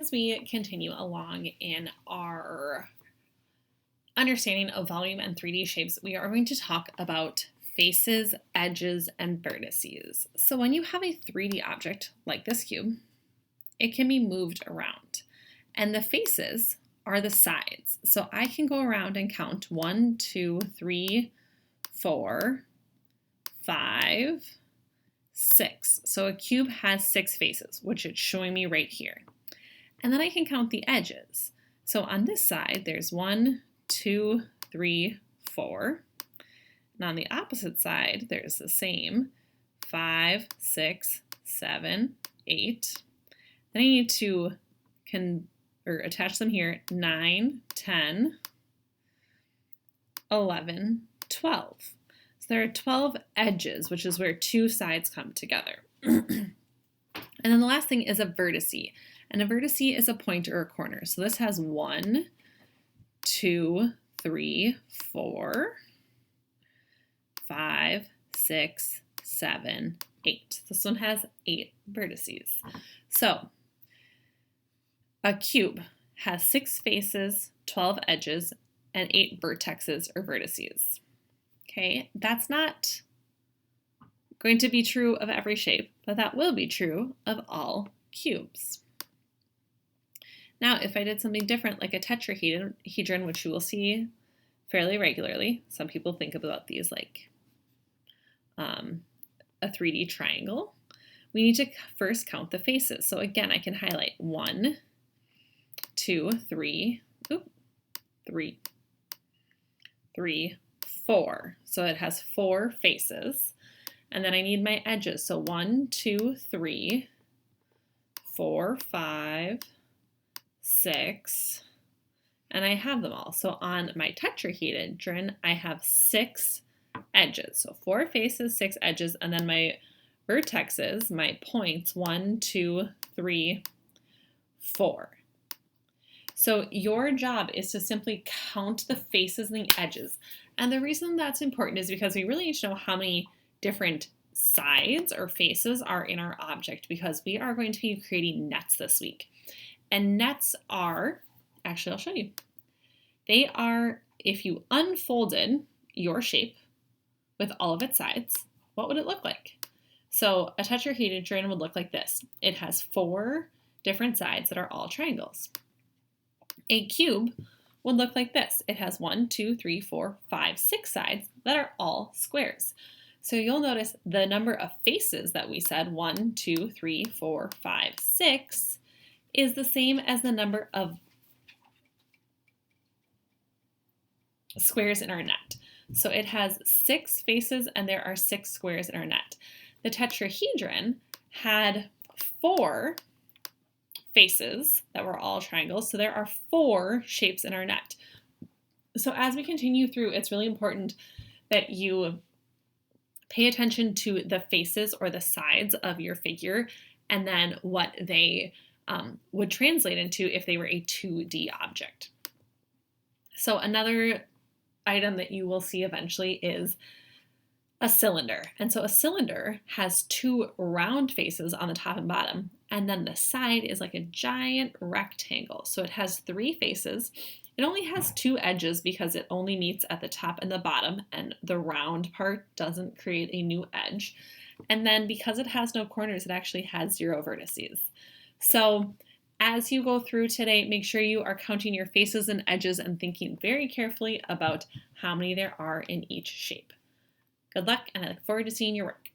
As we continue along in our understanding of volume and 3D shapes, we are going to talk about faces, edges, and vertices. So when you have a 3D object like this cube, it can be moved around. And the faces are the sides. So I can go around and count 1, 2, 3, 4, 5, 6. So a cube has 6 faces, which it's showing me right here. And then I can count the edges. So on this side, there's 1, 2, 3, 4. And on the opposite side, there's the same 5, 6, 7, 8. Then I need to attach them here 9, 10, 11, 12. So there are 12 edges, which is where 2 sides come together. And then the last thing is a vertice. And a vertice is a point or a corner. So this has 1, 2, 3, 4, 5, 6, 7, 8. This one has 8 vertices. So a cube has 6 faces, 12 edges, and 8 vertexes or vertices. Okay, that's not going to be true of every shape, but that will be true of all cubes. Now, if I did something different like a tetrahedron, which you will see fairly regularly, some people think about these like a 3D triangle, we need to first count the faces. So again, I can highlight 1, 2, 3, 4. So it has 4 faces. And then I need my edges. So 1, 2, 3, 4, 5, 6, and I have them all. So on my tetrahedron, I have 6 edges. So 4 faces, 6 edges, and then my vertexes, my points, 1, 2, 3, 4. So your job is to simply count the faces and the edges. And the reason that's important is because we really need to know how many different sides or faces are in our object, because we are going to be creating nets this week. And nets are, actually I'll show you. They are, if you unfolded your shape with all of its sides, what would it look like? So a tetrahedron would look like this. It has 4 different sides that are all triangles. A cube would look like this. It has 1, 2, 3, 4, 5, 6 sides that are all squares. So you'll notice the number of faces that we said, 1, 2, 3, 4, 5, 6, is the same as the number of squares in our net. So it has 6 faces and there are 6 squares in our net. The tetrahedron had 4 faces that were all triangles, so there are 4 shapes in our net. So as we continue through, it's really important that you pay attention to the faces or the sides of your figure and then what they would translate into if they were a 2D object. So another item that you will see eventually is a cylinder. And so a cylinder has 2 round faces on the top and bottom, and then the side is like a giant rectangle. So it has 3 faces. It only has 2 edges because it only meets at the top and the bottom, and the round part doesn't create a new edge. And then because it has no corners, it actually has 0 vertices. So as you go through today, make sure you are counting your faces and edges and thinking very carefully about how many there are in each shape. Good luck, and I look forward to seeing your work.